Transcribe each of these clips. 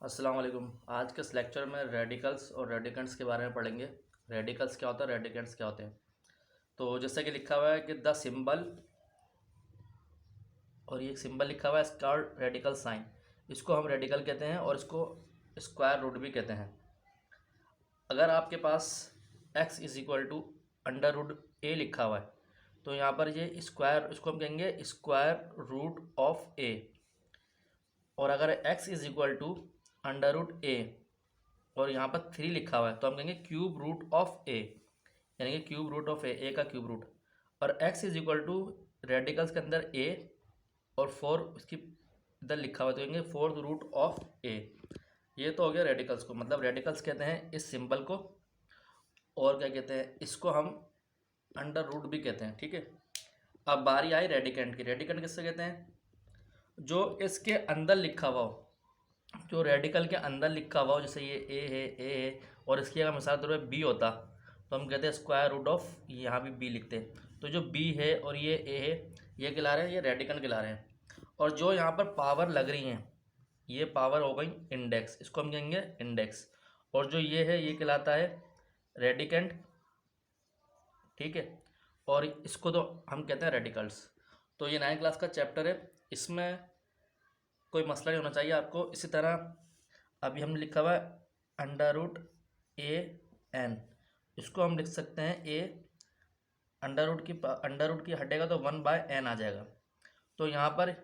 अस्सलाम वालेकुम। आज के इस लेक्चर में रेडिकल्स और रेडिकेंट्स के बारे में पढ़ेंगे। रेडिकल्स क्या होता है, रेडिकेंट्स क्या होते हैं। तो जैसे कि लिखा हुआ है कि द सिंबल, और ये एक सिंबल लिखा हुआ है कॉल्ड रेडिकल साइन। इसको हम रेडिकल कहते हैं और इसको स्क्वायर रूट भी कहते हैं। अगर आपके पास x is equal to under root a लिखा हुआ है तो यहाँ पर ये स्क्वायर, इसको हम कहेंगे स्क्वायर रूट ऑफ ए। और अगर x is equal to under root a और यहाँ पर 3 लिखा हुआ है तो हम कहेंगे क्यूब रूट ऑफ ए, यानी कि क्यूब रूट ऑफ ए का क्यूब रूट। और x is equal to radicals के अंदर a और 4 इसकी इधर लिखा हुआ है तो कहेंगे फोर्थ रूट ऑफ a। ये तो हो गया रेडिकल्स को, मतलब रेडिकल्स कहते हैं इस सिंबल को, और क्या कहते हैं इसको हम अंडर रूट भी कहते हैं। ठीक है, अब बारी आई रेडिकेंट की। रेडिकेंट किससे कहते हैं? जो इसके अंदर लिखा हुआ हो, जो रेडिकल के अंदर लिखा हुआ हो, जैसे ये ए है और इसकी अगर मिसाल के तौर पर बी होता तो हम कहते हैं स्क्वायर रूट ऑफ, यहाँ भी बी लिखते हैं। तो जो बी है और ये ए है, ये खिला रहे हैं, ये रेडिकल खिला रहे हैं। और जो यहाँ पर पावर लग रही हैं, ये पावर हो गई इंडेक्स, इसको हम कहेंगे इंडेक्स। और जो ये है ये कहलाता है रेडिकेंट। ठीक है, और इसको तो हम कहते हैं रेडिकल्स। तो ये 9th क्लास का चैप्टर है, इसमें कोई मसला नहीं होना चाहिए आपको। इसी तरह अभी हम लिखा हुआ है अंडर रूट ए एन, इसको हम लिख सकते हैं ए, अंडर रूट की हटेगा तो 1/n आ जाएगा। तो यहाँ पर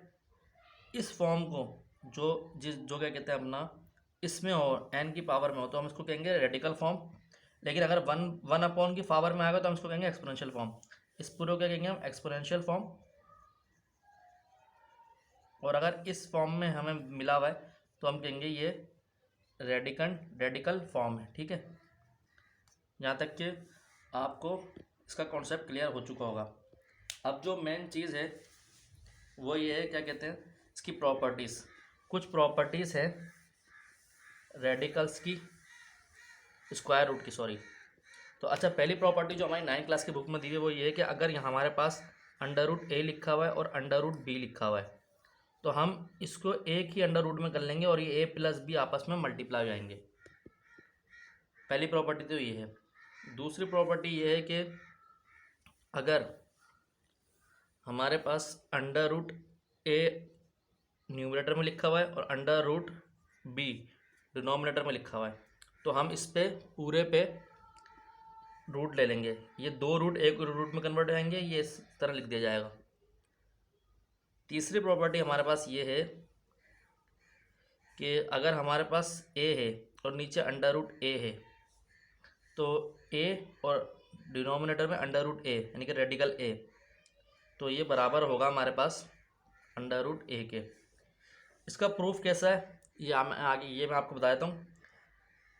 इस फॉर्म को जो क्या कहते हैं अपना, इसमें हो n की पावर में हो तो हम इसको कहेंगे रेडिकल फॉर्म। लेकिन अगर वन अपॉन की पावर में आएगा तो हम इसको कहेंगे एक्सपोनेंशियल फॉर्म। इस पूरे को क्या कहेंगे हम? Exponential form. और अगर इस फॉर्म में हमें मिला हुआ है तो हम कहेंगे ये रेडिकल फॉर्म है। ठीक है, यहाँ तक कि आपको इसका कॉन्सेप्ट क्लियर हो चुका होगा। अब जो मेन चीज़ है वो ये है, क्या कहते हैं इसकी प्रॉपर्टीज़। कुछ प्रॉपर्टीज़ है रेडिकल्स की, स्क्वायर रूट की, सॉरी। तो अच्छा, पहली प्रॉपर्टी जो हमारी 9th क्लास की बुक में दी है वो ये है कि अगर यहाँ हमारे पास अंडर रूट ए लिखा हुआ है और अंडर रूट बी लिखा हुआ है तो हम इसको एक ही अंडर रूट में कर लेंगे और ये a प्लस बी आपस में मल्टीप्लाई हो जाएंगे। पहली प्रॉपर्टी तो ये है। दूसरी प्रॉपर्टी ये है कि अगर हमारे पास अंडर रूट ए न्यूमरेटर में लिखा हुआ है और अंडर रूट बी डिनोमिनेटर में लिखा हुआ है तो हम इस पे पूरे पे रूट ले लेंगे। ये दो रूट एक रूट में कन्वर्ट हो जाएंगे, ये इस तरह लिख दिया जाएगा। तीसरी प्रॉपर्टी हमारे पास ये है कि अगर हमारे पास ए है और नीचे अंडर रूट ए है तो ए और डिनोमिनेटर में अंडर रूट ए यानी कि रेडिकल ए, तो ये बराबर होगा हमारे पास अंडर रूट ए के। इसका प्रूफ कैसा है ये मैं आपको बता देता हूँ।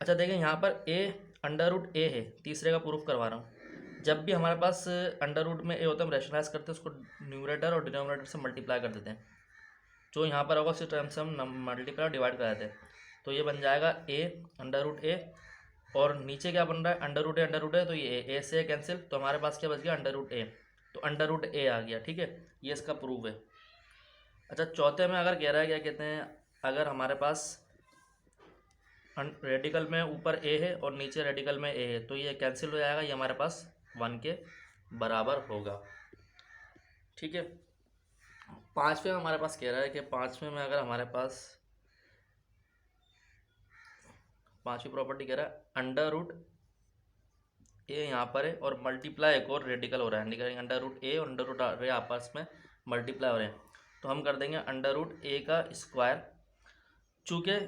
अच्छा देखें, यहाँ पर ए अंडर रूट ए है, तीसरे का प्रूफ करवा रहा हूँ। जब भी हमारे पास अंडर रूट में ए होता है हम रैशनलाइज करते हैं, उसको न्यूमरेटर और डिनोमिनेटर से मल्टीप्लाई कर देते हैं। जो यहाँ पर होगा उसी टर्म से हम मल्टीप्लाई डिवाइड कर देते हैं। तो ये बन जाएगा ए अंडर रूट ए, और नीचे क्या बन रहा है? अंडर रूट ए तो ये ए से कैंसिल, तो हमारे पास क्या बच गया? अंडर रूट ए। तो अंडर रूट ए आ गया। ठीक है, ये इसका प्रूफ है। अच्छा, चौथे में अगर कह रहा है, क्या कहते हैं, अगर हमारे पास रेडिकल में ऊपर ए है और नीचे रेडिकल में ए है तो ये कैंसिल हो जाएगा, ये हमारे पास 1 के बराबर होगा। ठीक है, पाँचवें में हमारे पास कह रहा है कि पाँचवें में अगर हमारे पास पांचवी प्रॉपर्टी कह रहा है अंडर रूट ए यहाँ पर है और मल्टीप्लाई एक और रेडिकल हो रहा है, यानी अंडर रूट ए और अंडर रूट ए आपस में मल्टीप्लाई हो रहे हैं, तो हम कर देंगे अंडर रूट ए का स्क्वायर। चूँकि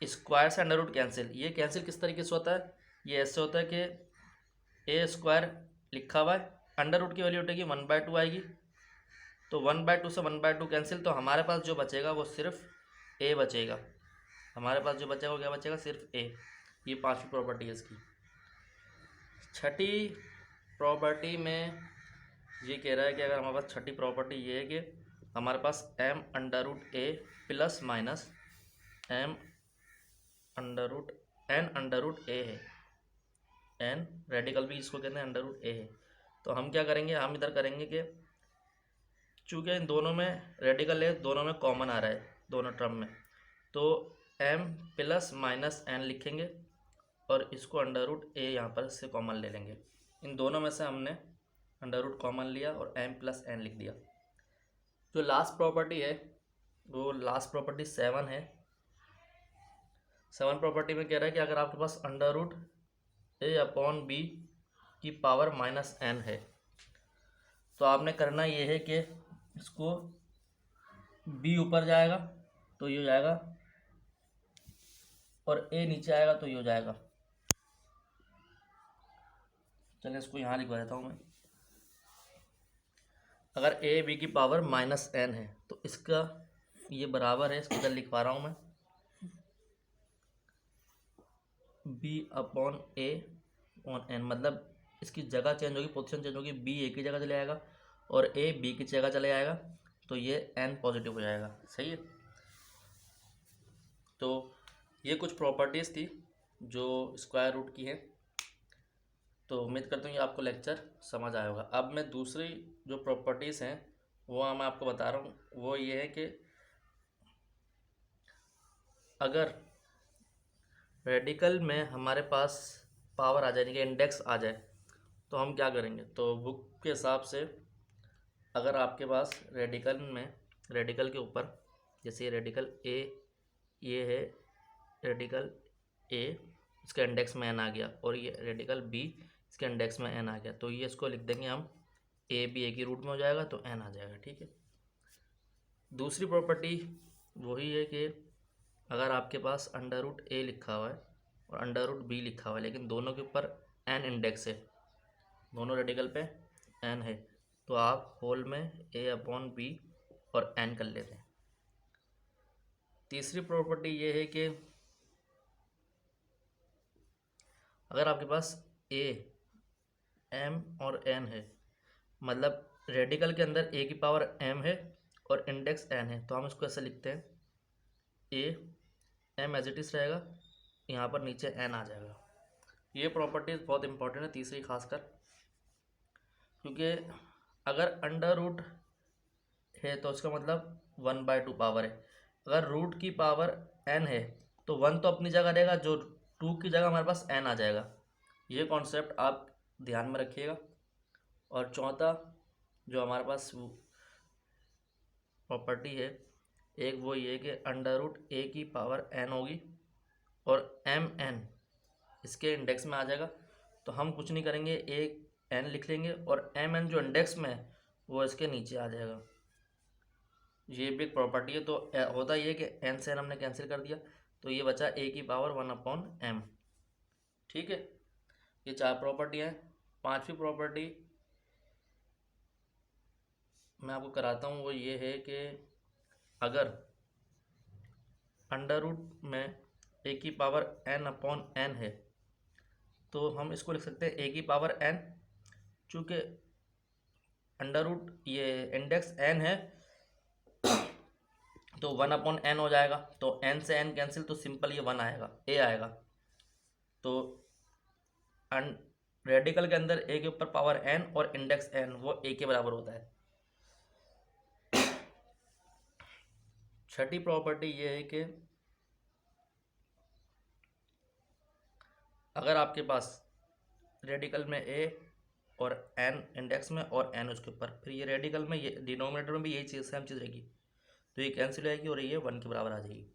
स्क्वायर से अंडर रूट कैंसिल, ये कैंसिल किस तरीके से होता है? ये ऐसे होता है कि ए स्क्वायर लिखा हुआ है, अंडर रूट की वैल्यू उठेगी 1/2 आएगी, तो 1/2 से 1/2 कैंसिल, तो हमारे पास जो बचेगा वो सिर्फ ए बचेगा। हमारे पास जो बचेगा वो क्या बचेगा? सिर्फ ए। ये पांचवी प्रॉपर्टी है इसकी। छठी प्रॉपर्टी में ये कह रहा है कि अगर हमारे पास छठी प्रॉपर्टी ये है कि हमारे पास m under root a plus minus m under root n under root a है, n रेडिकल भी इसको कहते हैं अंडर रूट ए है। तो हम क्या करेंगे? हम इधर करेंगे कि चूँकि इन दोनों में रेडिकल है, दोनों में कॉमन आ रहा है दोनों टर्म में, तो m प्लस माइनस n लिखेंगे और इसको अंडर रूट ए यहाँ पर से कॉमन ले लेंगे। इन दोनों में से हमने अंडर रूट कॉमन लिया और m प्लस n लिख दिया। जो लास्ट प्रॉपर्टी है वो लास्ट प्रॉपर्टी 7 है। 7 प्रॉपर्टी में कह रहा है कि अगर आपके पास अंडर रूट ए अपॉन बी की पावर माइनस n है तो आपने करना ये है कि इसको b ऊपर जाएगा तो ये हो जाएगा और a नीचे आएगा तो ये हो जाएगा। चलिए इसको यहाँ लिखवा देता हूँ मैं। अगर a b की पावर माइनस n है तो इसका ये बराबर है, इसको इधर लिखवा रहा हूँ मैं, b upon a on n, मतलब इसकी जगह चेंज होगी, पोजीशन चेंज होगी, b a की जगह चले जाएगा और a b की जगह चले जाएगा तो ये n पॉजिटिव हो जाएगा। सही है। तो ये कुछ प्रॉपर्टीज़ थी जो स्क्वायर रूट की है। तो उम्मीद करता हूँ कि आपको लेक्चर समझ आया होगा। अब मैं दूसरी जो प्रॉपर्टीज़ हैं वो मैं आपको बता रहा हूँ। वो ये है कि अगर रेडिकल में हमारे पास पावर आ जाए, यानी कि इंडेक्स आ जाए, तो हम क्या करेंगे। तो बुक के हिसाब से अगर आपके पास रेडिकल में, रेडिकल के ऊपर जैसे ये रेडिकल ए, ये है रेडिकल ए, इसका इंडेक्स में एन आ गया, और ये रेडिकल बी, इसके इंडेक्स में एन आ गया, तो ये इसको लिख देंगे हम ए बी ए की रूट में हो जाएगा तो एन आ जाएगा। ठीक है। दूसरी प्रॉपर्टी वही है कि अगर आपके पास अंडर रूट ए लिखा हुआ है और अंडर रूट बी लिखा हुआ है लेकिन दोनों के ऊपर एन इंडेक्स है, दोनों रेडिकल पे एन है, तो आप होल में ए अपॉन बी और एन कर लेते हैं। तीसरी प्रॉपर्टी ये है कि अगर आपके पास ए एम और एन है, मतलब रेडिकल के अंदर ए की पावर एम है और इंडेक्स एन है, तो हम इसको ऐसे लिखते हैं A M as it is रहेगा, यहाँ पर नीचे एन आ जाएगा। ये प्रॉपर्टीज बहुत इंपॉर्टेंट है, तीसरी खासकर, क्योंकि अगर अंडर रूट है तो उसका मतलब 1/2 पावर है। अगर रूट की पावर n है तो 1 तो अपनी जगह रहेगा, जो 2 की जगह हमारे पास n आ जाएगा। ये कॉन्सेप्ट आप ध्यान में रखिएगा। और चौथा जो हमारे पास प्रॉपर्टी है, एक वो ये कि अंडर रूट ए की पावर n होगी और एम एन इसके इंडेक्स में आ जाएगा, तो हम कुछ नहीं करेंगे, एक n लिख लेंगे और एम एन जो इंडेक्स में है वो इसके नीचे आ जाएगा। ये भी एक प्रॉपर्टी है। तो होता ये कि n से n हमने कैंसिल कर दिया तो ये बचा a की पावर 1/m। ठीक है। ये 4 प्रॉपर्टी हैं। 5वीं प्रॉपर्टी मैं आपको कराता हूँ, वो ये है कि अगर अंडर रूट में a की पावर n/n है तो हम इसको लिख सकते हैं a की पावर n, चूँकि अंडर रूट ये इंडेक्स n है तो 1/n हो जाएगा, तो n से n कैंसिल तो सिंपल ये 1 आएगा, a आएगा। तो रेडिकल के अंदर a के ऊपर पावर n और इंडेक्स n वो a के बराबर होता है। छठी प्रॉपर्टी ये है कि अगर आपके पास रेडिकल में a और n इंडेक्स में और n उसके ऊपर, फिर ये रेडिकल में, ये डिनोमिनेटर में भी यही चीज़ सेम चीज़ रहेगी, तो ये कैंसिल हो जाएगी और ये 1 के बराबर आ जाएगी।